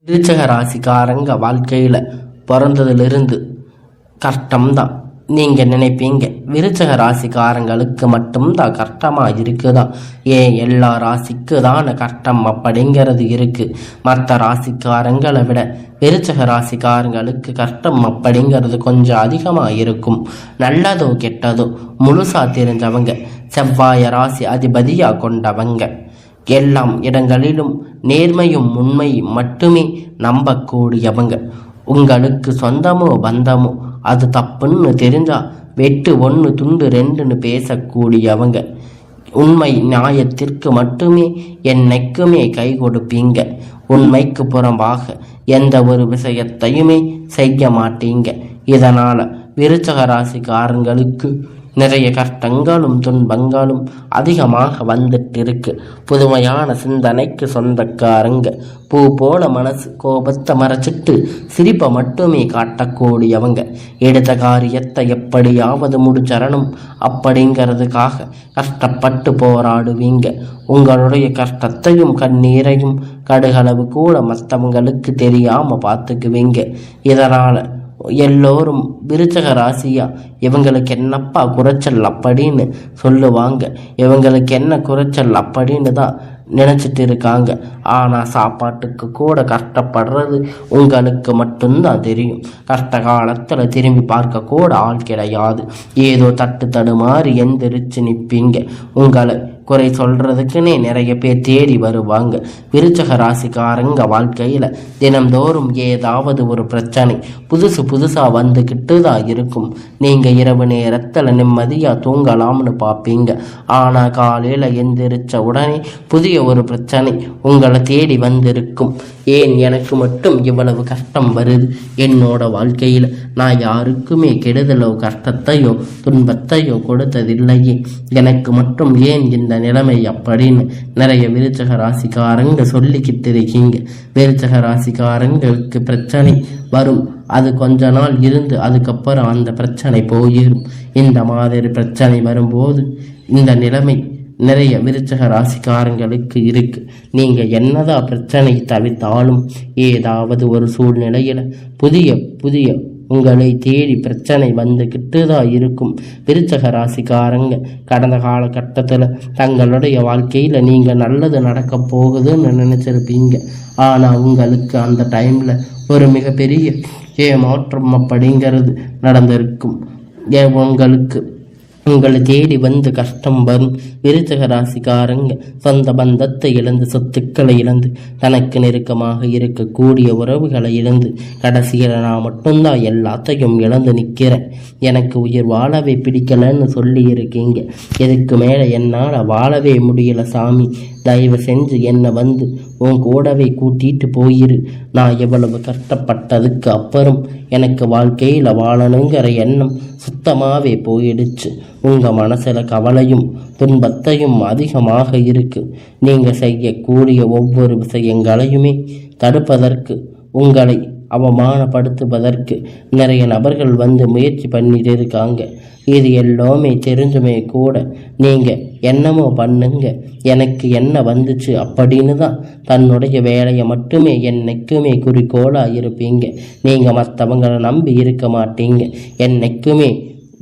விருச்சக ராசிக்காரங்க வாழ்க்கையில் பிறந்ததிலிருந்து கஷ்டம்தான். நீங்கள் நினைப்பீங்க விருச்சக ராசிக்காரங்களுக்கு மட்டும்தான் கஷ்டமாக இருக்குதா? ஏன் எல்லா ராசிக்கு தானே கஷ்டம் அப்படிங்கிறது இருக்குது. மற்ற ராசிக்காரங்களை விட விருச்சக ராசிக்காரங்களுக்கு கஷ்டம் அப்படிங்கிறது கொஞ்சம் அதிகமாக இருக்கும். நல்லதோ கெட்டதோ முழுசாக தெரிஞ்சவங்க, செவ்வாய ராசி அதிபதியாக கொண்டவங்க, எல்லா இடங்களிலும் நேர்மையும் உண்மையும் மட்டுமே நம்பக்கூடியவங்க. உங்களுக்கு சொந்தமோ பந்தமோ அது தப்புன்னு தெரிஞ்சா வெட்டு ஒன்று துண்டு ரெண்டுன்னு பேசக்கூடியவங்க. உண்மை நியாயத்திற்கு மட்டுமே என்னைக்குமே கை கொடுப்பீங்க. உண்மைக்கு புறம்பாக எந்த ஒரு விஷயத்தையுமே செய்ய மாட்டீங்க. இதனால் விருச்சக ராசிக்காரங்களுக்கு நிறைய கஷ்டங்களும் துன்பங்களும் அதிகமாக வந்துட்டு இருக்கு. புதுமையான சிந்தனைக்கு சொந்தக்காரங்க, பூ போல மனசு, கோபத்தை மறைச்சிட்டு சிரிப்பை மட்டுமே காட்டக்கூடியவங்க. எடுத்த காரியத்தை எப்படியாவது முடிச்சரணும் அப்படிங்கிறதுக்காக கஷ்டப்பட்டு போராடுவீங்க. உங்களுடைய கஷ்டத்தையும் கண்ணீரையும் கடுகளவு கூட மற்றவங்களுக்கு தெரியாமல் பார்த்துக்குவீங்க. இதனால் எல்லோரும் விருச்சக ராசியா இவங்களுக்கு என்னப்பா குறைச்சல் அப்படின்னு சொல்லுவாங்க. இவங்களுக்கு என்ன குறைச்சல் அப்படின்னு தான் நினச்சிட்டு இருக்காங்க. ஆனால் சாப்பாட்டுக்கு கூட கஷ்டப்படுறது உங்களுக்கு மட்டும்தான் தெரியும். கஷ்ட காலத்தில் திரும்பி பார்க்க கூட ஆள் கிடையாது. ஏதோ தட்டு தடுமாறி எந்திரிச்சு நிற்பீங்க. உங்களை குறை சொல்கிறதுக்குன்னே நிறைய பேர் தேடி வருவாங்க. விருச்சக ராசிக்காரங்க வாழ்க்கையில் தினம்தோறும் ஏதாவது ஒரு பிரச்சனை புதுசாக வந்துக்கிட்டு தான் இருக்கும். நீங்கள் இரவு நேரத்தில் நிம்மதியாக தூங்கலாம்னு பார்ப்பீங்க. ஆனால் காலையில் எந்திரிச்ச உடனே புதிய ஒரு பிரச்சனை உங்களை தேடி வந்திருக்கும். ஏன் எனக்கு மட்டும் இவ்வளவு கஷ்டம் வருது? என்னோட வாழ்க்கையில் நான் யாருக்குமே கெடுதலோ கஷ்டத்தையோ துன்பத்தையோ கொடுத்ததில்லையே, எனக்கு மட்டும் ஏன் இந்த நிலைமை அப்படின்னு நிறைய விருச்சக ராசிக்காரங்க சொல்லிக்கிட்டு இருக்கீங்க. விருச்சக ராசிக்காரங்களுக்கு பிரச்சனை வரும். அது கொஞ்ச நாள் இருந்து அதுக்கப்புறம் அந்த பிரச்சனை போயிடும். இந்த மாதிரி பிரச்சனை வரும்போது இந்த நிலைமை நிறைய விருச்சக ராசிக்காரங்களுக்கு இருக்கு. நீங்கள் என்னதான் பிரச்சனை தவிர்த்தாலும் ஏதாவது ஒரு சூழ்நிலையில் புதிய உங்களை தேடி பிரச்சனை வந்துக்கிட்டு தான் இருக்கும். விருச்சக ராசிக்காரங்க கடந்த காலகட்டத்தில் தங்களுடைய வாழ்க்கையில் நீங்கள் நல்லது நடக்க போகுதுன்னு நினச்சிருப்பீங்க. ஆனால் உங்களுக்கு அந்த டைமில் ஒரு மிகப்பெரிய ஏமாற்றம் அப்படிங்கிறது நடந்திருக்கும். உங்களை தேடி வந்து கஷ்டம் வரும். விருச்சக ராசிக்காரங்க சொந்த பந்தத்தை இழந்து, சொத்துக்களை இழந்து, தனக்கு நெருக்கமாக இருக்கக்கூடிய உறவுகளை இழந்து, கடைசியில் நான் மட்டும்தான் எல்லாத்தையும் இழந்து நிற்கிறேன், எனக்கு உயிர் வாழவே பிடிக்கலன்னு சொல்லி இருக்கீங்க. இதுக்கு மேலே என்னால் வாழவே முடியல சாமி, தயவு செஞ்சு என்னை வந்து உன் கூடவே கூட்டிட்டு போயிரு. நான் எவ்வளவு கஷ்டப்பட்டதுக்கு அப்புறம் எனக்கு வாழ்க்கையில் வாழணுங்கிற எண்ணம் சுத்தமாகவே போயிடுச்சு. உங்கள் மனசில் கவலையும் துன்பத்தையும் அதிகமாக இருக்கு. நீங்கள் செய்யக்கூடிய ஒவ்வொரு விஷயங்களையுமே தடுப்பதற்கு, உங்களை அவமானப்படுத்துவதற்கு நிறைய நபர்கள் வந்து முயற்சி பண்ணிட்டு இருக்காங்க. இது எல்லாமே தெரிஞ்சுமே கூட நீங்கள் என்னமோ பண்ணுங்க, எனக்கு என்ன வந்துச்சு அப்படின்னு தான் தன்னுடைய வேலையை மட்டுமே என்னைக்குமே குறிக்கோளாக இருப்பீங்க. நீங்கள் மற்றவங்களை நம்பி இருக்க மாட்டீங்க. என்னைக்குமே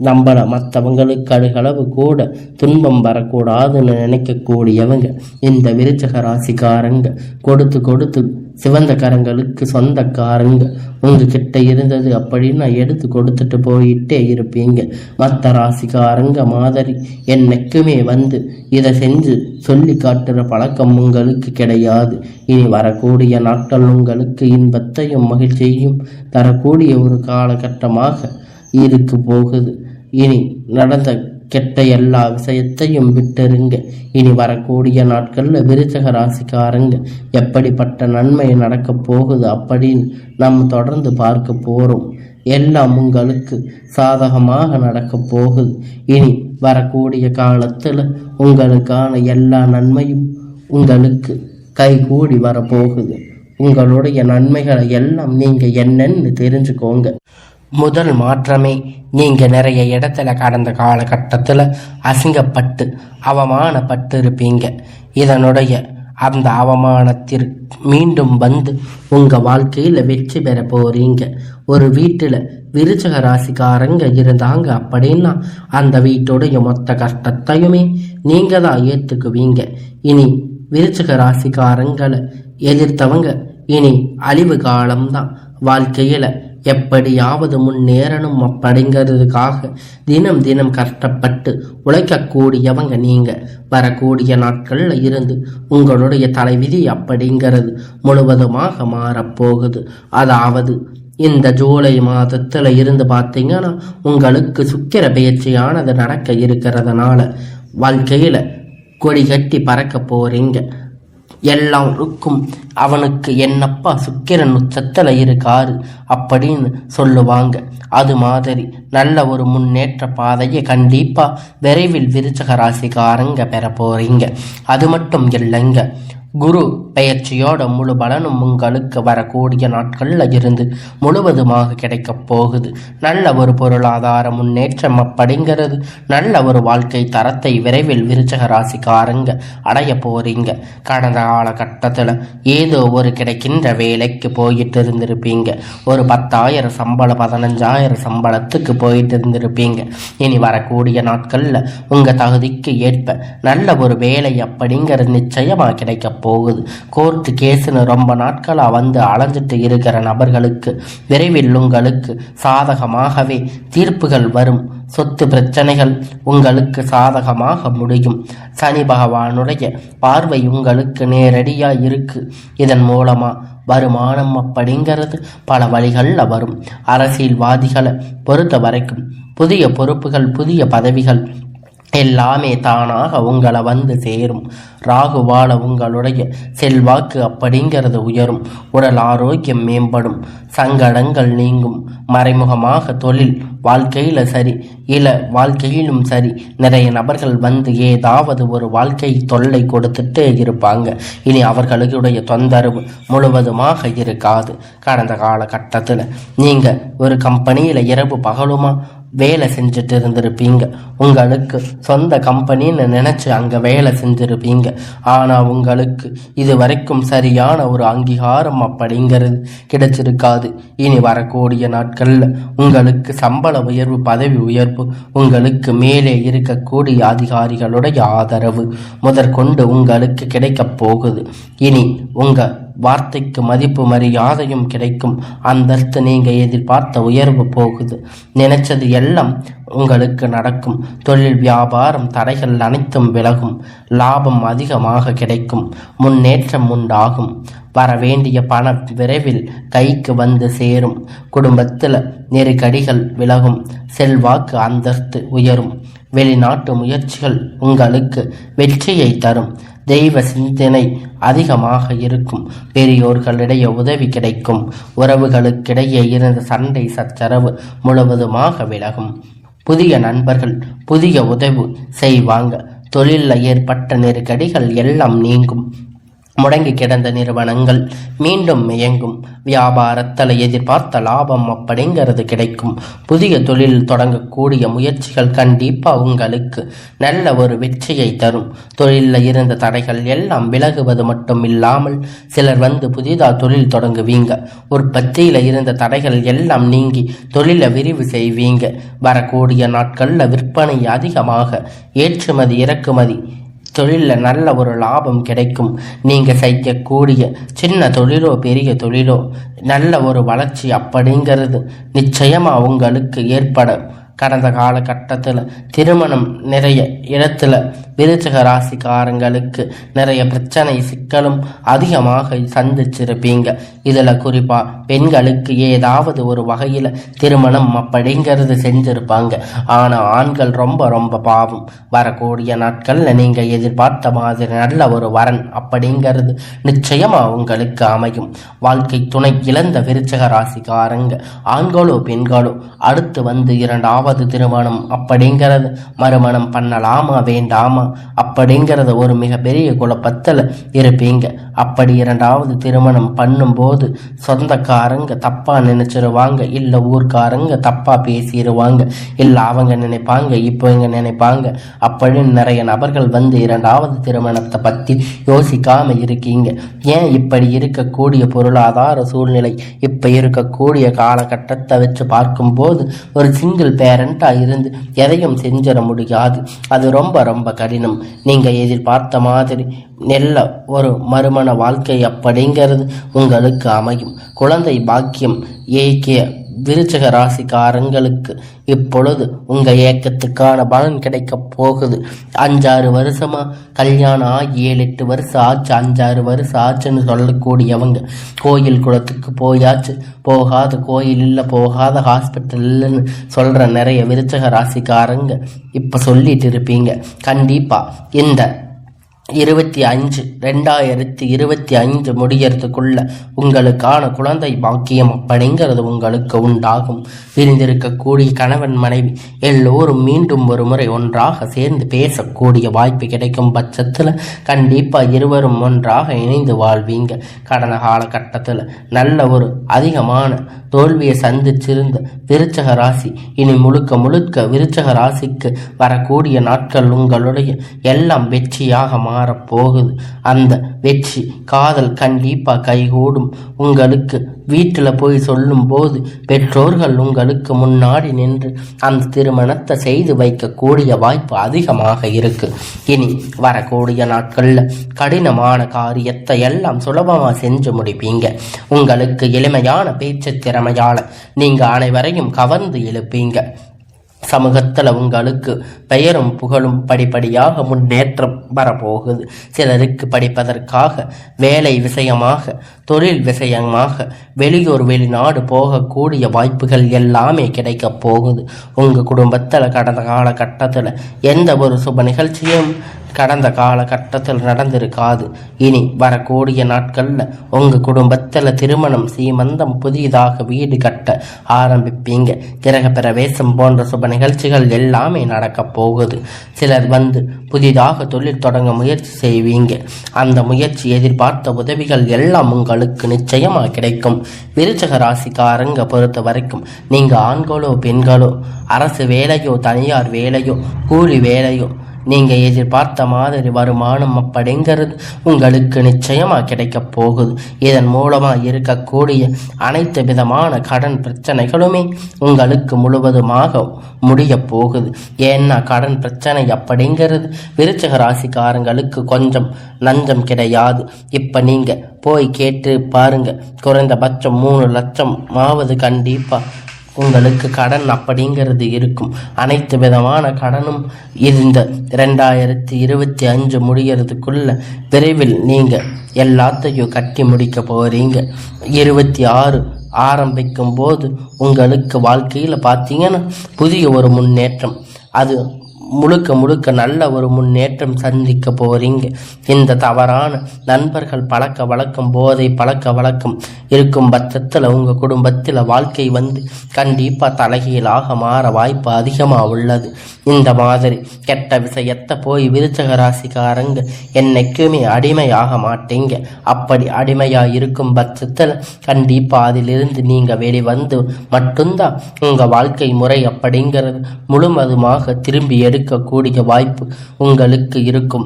நம்மளை மற்றவங்களுக்கு அழுகளவு கூட துன்பம் வரக்கூடாதுன்னு நினைக்கக்கூடியவங்க இந்த விருச்சக ராசிக்காரங்க. கொடுத்து சிவந்த கரங்களுக்கு சொந்தக்காரங்க. உங்ககிட்ட இருந்தது அப்படின்னு எடுத்து கொடுத்துட்டு போயிட்டே இருப்பீங்க. மற்ற ராசிக்காரங்க மாதிரி என்னைக்குமே வந்து இதை செஞ்சு சொல்லி காட்டுற பழக்கம் உங்களுக்கு கிடையாது. இனி வரக்கூடிய நாட்கள் உங்களுக்கு இன்பத்தையும் மகிழ்ச்சியையும் தரக்கூடிய ஒரு காலகட்டமாக இருக்க போகுது. இனி நடந்த கெட்ட எல்லா விஷயத்தையும் விட்டுருங்க. இனி வரக்கூடிய நாட்களில் விருச்சக ராசிக்காரங்க எப்படிப்பட்ட நன்மை நடக்க போகுது அப்படின்னு நம்ம தொடர்ந்து பார்க்க போகிறோம். எல்லாம் உங்களுக்கு சாதகமாக நடக்க போகுது. இனி வரக்கூடிய காலத்தில் உங்களுக்கான எல்லா நன்மையும் உங்களுக்கு கைகூடி வரப்போகுது. உங்களுடைய நன்மைகளை எல்லாம் நீங்கள் என்னன்னு தெரிஞ்சுக்கோங்க. முதல் மாற்றமே நீங்கள் நிறைய இடத்துல கடந்த காலகட்டத்தில் அசிங்கப்பட்டு அவமானப்பட்டு இருப்பீங்க. இதனுடைய அந்த அவமானத்தில் மீண்டும் வந்து உங்கள் வாழ்க்கையில் வெற்றி பெற போகிறீங்க. ஒரு வீட்டில் விருச்சக ராசிக்காரங்க இருந்தாங்க அப்படின்னா அந்த வீட்டுடைய மொத்த கஷ்டத்தையுமே நீங்கள் தான் ஏற்றுக்குவீங்க. இனி விருச்சக ராசிக்காரங்களை எதிர்த்தவங்க இனி அழிவு காலம்தான். வாழ்க்கையில் எப்படியாவது முன்னேறணும் அப்படிங்கிறதுக்காக தினம் தினம் கஷ்டப்பட்டு உழைக்கக்கூடியவங்க நீங்க. வரக்கூடிய நாட்கள்ல இருந்து உங்களுடைய தலைவிதி அப்படிங்கிறது முழுவதுமாக மாறப்போகுது. அதாவது இந்த ஜூலை மாதத்துல இருந்து பார்த்தீங்கன்னா உங்களுக்கு சுக்கிர பயிற்சியானது நடக்க இருக்கிறதுனால வாழ்க்கையில கொடி கட்டி பறக்க போறீங்க. எல்லாருக்கும் அவனுக்கு என்னப்பா சுக்கிரன் உச்சத்தில் இருக்காரு அப்படின்னு சொல்லுவாங்க. அது மாதிரி நல்ல ஒரு முன்னேற்ற பாதையை கண்டிப்பா விரைவில் விருச்சக ராசிக்காரங்க பெற போறீங்க. அது மட்டும் இல்லைங்க, குரு பெயர்ச்சியோட முழு பலனும் உங்களுக்கு வரக்கூடிய நாட்கள்ல இருந்து முழுவதுமாக கிடைக்க போகுது. நல்ல ஒரு பொருளாதார முன்னேற்றம் அப்படிங்கிறது, நல்ல ஒரு வாழ்க்கை தரத்தை விரைவில் விருச்சக ராசிக்காரங்க அடைய போறீங்க. கடந்த காலகட்டத்தில் ஏதோ ஒரு கிடைக்கின்ற வேலைக்கு போயிட்டு இருந்திருப்பீங்க. ஒரு 10,000 சம்பளம் 15,000 சம்பளத்துக்கு போயிட்டு இருந்திருப்பீங்க. இனி வரக்கூடிய நாட்கள்ல உங்க தகுதிக்கு ஏற்ப நல்ல ஒரு வேலை அப்படிங்கிறது நிச்சயமா கிடைக்க போகுது. கோர்ட்டு கேஸ்னு ரொம்ப நாட்களாக வந்து அலைஞ்சிட்டு இருக்கிற நபர்களுக்கு விரைவில் உங்களுக்கு சாதகமாகவே தீர்ப்புகள் வரும். சொத்து பிரச்சனைகள் உங்களுக்கு சாதகமாக முடியும். சனி பகவானுடைய பார்வை உங்களுக்கு நேரடியாக இருக்கு. இதன் மூலமா வருமானம் அப்படிங்கிறது பல வழிகளில் வரும். அரசியல்வாதிகளை பொறுத்த வரைக்கும் புதிய பொறுப்புகள், புதிய பதவிகள் எல்லாமே தானாக உங்களை வந்து சேரும். ராகுவால உங்களுடைய செல்வாக்கு அப்படிங்கிறது உயரும். உடல் ஆரோக்கியம் மேம்படும். சங்கடங்கள் நீங்கும். மறைமுகமாக தொழில் வாழ்க்கையில சரி வாழ்க்கையிலும் சரி நிறைய நபர்கள் வந்து ஏதாவது ஒரு வாழ்க்கை தொல்லை கொடுத்துட்டே இருப்பாங்க. இனி அவர்களுடைய தொந்தரவு முழுவதுமாக இருக்காது. கடந்த காலகட்டத்தில் நீங்க ஒரு கம்பெனியில இரவு பகலுமா வேலை செஞ்சுட்டு இருந்திருப்பீங்க. உங்களுக்கு சொந்த கம்பெனின்னு நினைச்சு அங்க வேலை செஞ்சிருப்பீங்க. ஆனா உங்களுக்கு இது வரைக்கும் சரியான ஒரு அங்கீகாரம் அப்படிங்கிறது கிடைச்சிருக்காது. இனி வரக்கூடிய நாட்கள்ல உங்களுக்கு சம்பள உயர்வு, பதவி உயர்வு, உங்களுக்கு மேலே இருக்கக்கூடிய அதிகாரிகளுடைய ஆதரவு முதற்கொண்டு உங்களுக்கு கிடைக்க போகுது. இனி உங்க வார்த்தைக்கு மதிப்பு மரியாதையும் கிடைக்கும். அந்த நீங்க எதிர்பார்த்த உயர்வு போகுது. நினைச்சது எல்லாம் உங்களுக்கு நடக்கும். தொழில் வியாபாரம் தடைகள் அனைத்தும் விலகும். லாபம் அதிகமாக கிடைக்கும். முன்னேற்றம் உண்டாகும். வரவேண்டிய பணம் விரைவில் கைக்கு வந்து சேரும். குடும்பத்தில் நெருக்கடிகள் விலகும். செல்வாக்கு அந்தஸ்து உயரும். வெளிநாட்டு முயற்சிகள் உங்களுக்கு வெற்றியை தரும். தெய்வ சிந்தனை அதிகமாக இருக்கும். பெரியோர்களிடையே உதவி கிடைக்கும். உறவுகளுக்கிடையே இருந்த சண்டை சச்சரவு முழுவதுமாக விலகும். புதிய நண்பர்கள் புதிய உதவி செய்வாங்க. தொழிலில் ஏற்பட்ட நெருக்கடிகள் எல்லாம் நீங்கும். முடங்கி கிடந்த நிறுவனங்கள் மீண்டும் இயங்கும். வியாபாரத்தில் எதிர்பார்த்த லாபம் அப்படிங்கிறது கிடைக்கும். புதிய தொழில் தொடங்கக்கூடிய முயற்சிகள் கண்டிப்பாக உங்களுக்கு நல்ல ஒரு வெற்றியை தரும். தொழிலில் இருந்த தடைகள் எல்லாம் விலகுவது மட்டும் இல்லாமல் சிலர் வந்து புதிதாக தொழில் தொடங்குவீங்க. உற்பத்தியில் இருந்த தடைகள் எல்லாம் நீங்கி தொழிலை விரிவு செய்வீங்க. வரக்கூடிய நாட்களில் விற்பனை அதிகமாக, ஏற்றுமதி இறக்குமதி தொழிலில் நல்ல ஒரு லாபம் கிடைக்கும். நீங்கள் செய்யக்கூடிய சின்ன தொழிலோ பெரிய தொழிலோ நல்ல ஒரு வளர்ச்சி அப்படிங்கிறது நிச்சயமாக உங்களுக்கு ஏற்படும். கடந்த காலகட்டத்தில் திருமணம் நிறைய இடத்துல விருச்சிக ராசிக்காரங்களுக்கு நிறைய பிரச்சனை சிக்கலும் அதிகமாக சந்திச்சிருப்பீங்க. இதில் குறிப்பாக பெண்களுக்கு ஏதாவது ஒரு வகையில் திருமணம் அப்படிங்கிறது செஞ்சுருப்பாங்க. ஆனால் ஆண்கள் ரொம்ப ரொம்ப பாவம். வரக்கூடிய நாட்களில் நீங்கள் எதிர்பார்த்த மாதிரி நல்ல ஒரு வரன் அப்படிங்கிறது நிச்சயமாக உங்களுக்கு அமையும். வாழ்க்கை துணை இழந்த விருச்சிக ராசிக்காரங்க ஆண்களோ பெண்களோ அடுத்து வந்து 2வது 2வது திருமணம் அப்படிங்கிறது மறுமணம் பண்ணலாமா வேண்டாமா அப்படிங்கிறத ஒரு மிகப்பெரிய குழப்பத்தில் இருப்பீங்க. அப்படி 2வது திருமணம் பண்ணும்போது சொந்தக்காரங்க தப்பா நினைச்சிருவாங்க, இல்லை ஊர்க்காரங்க தப்பா பேசிடுவாங்க, இல்லை அவங்க நினைப்பாங்க இப்போ இங்க நினைப்பாங்க அப்படின்னு நிறைய நபர்கள் வந்து 2வது திருமணத்தை பற்றி யோசிக்காம இருக்கீங்க. ஏன் இப்படி இருக்கக்கூடிய பொருளாதார சூழ்நிலை இப்ப இருக்கக்கூடிய காலகட்டத்தை வச்சு பார்க்கும்போது ஒரு சிங்கிள் பேரண்டா இருந்து எதையும் செஞ்சிட முடியாது. அது ரொம்ப ரொம்ப கடினம். நீங்க எதிர்பார்த்த மாதிரி நல்ல ஒரு மறுமண வாழ்க்கை அப்படிங்கிறது உங்களுக்கு அமையும். குழந்தை பாக்கியம் ஏக்கிய விருச்சிக ராசிக்காரங்களுக்கு இப்பொழுது உங்க ஏக்கத்துக்கான பலன் கிடைக்க போகுது. 5-6 வருஷமா கல்யாணம் ஆகி 7-8 வருஷம் ஆச்சு, 5-6 வருஷம் ஆச்சுன்னு சொல்லக்கூடியவங்க கோயில் குளத்துக்கு போயாச்சு, போகாத கோயில் இல்லை, போகாத ஹாஸ்பிட்டல் இல்லைன்னு சொல்ற நிறைய விருச்சிக ராசிக்காரங்க இப்ப சொல்லிட்டு இருப்பீங்க. கண்டிப்பா இந்த 2025 முடியறதுக்குள்ள உங்களுக்கான குழந்தை பாக்கியம் அப்படிங்கிறது உங்களுக்கு உண்டாகும். பிரிந்திருக்கக்கூடிய கணவன் மனைவி எல்லோரும் மீண்டும் ஒரு முறை ஒன்றாக சேர்ந்து பேசக்கூடிய வாய்ப்பு கிடைக்கும் பட்சத்தில் கண்டிப்பா இருவரும் ஒன்றாக இணைந்து வாழ்வீங்க. கடந்த காலகட்டத்தில் நல்ல ஒரு அதிகமான தோல்வியை சந்திச்சிருந்த விருச்சிக ராசி இனி முழுக்க முழுக்க விருச்சிக ராசிக்கு வரக்கூடிய நாட்கள் உங்களுடைய எல்லாம் வெற்றியாக மாறப்போகுது. அந்த வெற்றி காதல் கண்டிப்பா கைகூடும். உங்களுக்கு வீட்டில் போய் சொல்லும் போது பெற்றோர்கள் உங்களுக்கு முன்னாடி நின்று அந்த திருமணத்தை செய்து வைக்கக்கூடிய வாய்ப்பு அதிகமாக இருக்கு. இனி வரக்கூடிய நாட்கள்ல கடினமான காரியத்தை எல்லாம் சுலபமாக செஞ்சு முடிப்பீங்க. உங்களுக்கு எளிமையான பேச்சு திறமையால நீங்க அனைவரையும் கவர்ந்து எழுப்பீங்க. சமூகத்தில் உங்களுக்கு பெயரும் புகழும் படிப்படியாக முன்னேற்றம் வரப்போகுது. சிலருக்கு படிப்பதற்காக, வேலை விஷயமாக, தொழில் விஷயமாக வெளியூர் வெளிநாடு போகக்கூடிய வாய்ப்புகள் எல்லாமே கிடைக்க போகுது. உங்கள் குடும்பத்தில் கடந்த காலகட்டத்தில் எந்த ஒரு சுப நிகழ்ச்சியும் கடந்த காலகட்டத்தில் நடந்திருக்காது. இனி வரக்கூடிய நாட்களில் உங்கள் குடும்பத்தில் திருமணம், சீமந்தம், புதிதாக வீடு கட்ட ஆரம்பிப்பீங்க. கிரக பிரவேசம் போன்ற சுப நிகழ்ச்சிகள் எல்லாமே நடக்க போகுது. சிலர் வந்து புதிதாக தொழில் தொடங்க முயற்சி செய்வீங்க. அந்த முயற்சி எதிர்பார்த்த உதவிகள் எல்லாம் உங்களுக்கு நிச்சயமாக கிடைக்கும். விருச்சிக ராசிக்காரங்க பொறுத்த வரைக்கும் நீங்கள் ஆண்களோ பெண்களோ, அரசு வேலையோ தனியார் வேலையோ கூலி வேலையோ, நீங்க எதிர்பார்த்த மாதிரி வருமானம் அப்படிங்கிறது உங்களுக்கு நிச்சயமா கிடைக்க போகுது. இதன் மூலமா இருக்கக்கூடிய அனைத்து விதமான கடன் பிரச்சனைகளுமே உங்களுக்கு முழுவதுமாக முடிய போகுது. ஏன்னா கடன் பிரச்சனை அப்படிங்கிறது விருச்சிக ராசிக்காரங்களுக்கு கொஞ்சம் நஞ்சம் கிடையாது. இப்ப நீங்க போய் கேட்டு பாருங்க, குறைந்தபட்சம் 3 லட்சமாவது கண்டிப்பா உங்களுக்கு கடன் அப்படிங்கிறது இருக்கும். அனைத்து விதமான கடனும் இந்த 2025 முடிகிறதுக்குள்ள விரைவில் நீங்க எல்லாத்தையும் கட்டி முடிக்க போறீங்க. 26 ஆரம்பிக்கும் போது உங்களுக்கு வாழ்க்கையில் பார்த்தீங்கன்னா புதிய ஒரு முன்னேற்றம், அது முழுக்க முழுக்க நல்ல ஒரு முன்னேற்றம் சந்திக்க போறீங்க. இந்த தவறான நண்பர்கள் பழக்க வழக்கம், போதை பழக்க வழக்கம் இருக்கும் பட்சத்தில் உங்கள் குடும்பத்தில் வாழ்க்கை வந்து கண்டிப்பாக தலைகீழாக மாற வாய்ப்பு அதிகமாக உள்ளது. இந்த மாதிரி கெட்ட விஷயத்தை போய் விருச்சிக ராசிக்காரங்க என்னைக்குமே அடிமையாக மாட்டீங்க. அப்படி அடிமையாக இருக்கும் பட்சத்தில் கண்டிப்பாக அதிலிருந்து நீங்கள் வெளிவந்து மட்டும்தான் உங்கள் வாழ்க்கை முறை அப்படிங்கிறது முழுவதுமாக திரும்பி எடுக்கக்கூடிய வாய்ப்பு உங்களுக்கு இருக்கும்.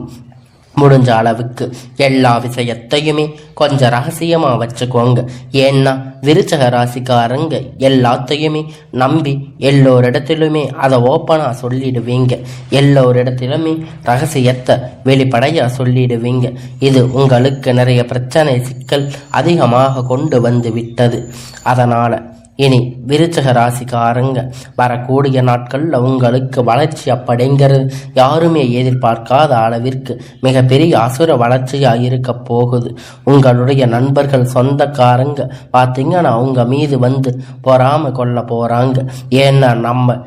முடிஞ்ச அளவுக்கு எல்லா விஷயத்தையுமே கொஞ்சம் ரகசியமாக வச்சுக்கோங்க. ஏன்னா விருச்சிக ராசிக்காரங்க எல்லாத்தையுமே நம்பி எல்லோரிடத்திலுமே அதை ஓப்பனாக சொல்லிடுவீங்க. எல்லோரிடத்திலுமே ரகசியத்தை வெளிப்படையாக சொல்லிடுவீங்க. இது உங்களுக்கு நிறைய பிரச்சனை, சிக்கல் அதிகமாக கொண்டு வந்து விட்டது. அதனால் இனி விருச்சிக ராசிக்காரங்க வரக்கூடிய நாட்களில் உங்களுக்கு வளர்ச்சி அப்படிங்கிறது யாருமே எதிர்பார்க்காத அளவிற்கு மிகப்பெரிய அசுர வளர்ச்சியாக இருக்க போகுது. உங்களுடைய நண்பர்கள், சொந்தக்காரங்க பார்த்தீங்கன்னா அவங்க மீது வந்து பொறாமை கொள்ள போகிறாங்க. ஏன்னா நம்ம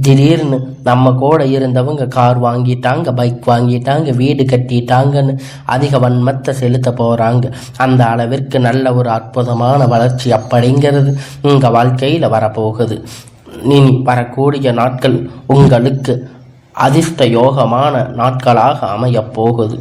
திடீர்னு நம்ம கூட இருந்தவங்க கார் வாங்கிட்டாங்க, பைக் வாங்கிட்டாங்க, வீடு கட்டிட்டாங்கன்னு அதிக வன்மத்தை செலுத்த போகிறாங்க. அந்த அளவிற்கு நல்ல ஒரு அற்புதமான வளர்ச்சி அப்படிங்கிறது உங்கள் வாழ்க்கையில் வரப்போகுது. இனி வரக்கூடிய நாட்கள் உங்களுக்கு அதிர்ஷ்ட யோகமான நாட்களாக அமையப் போகுது.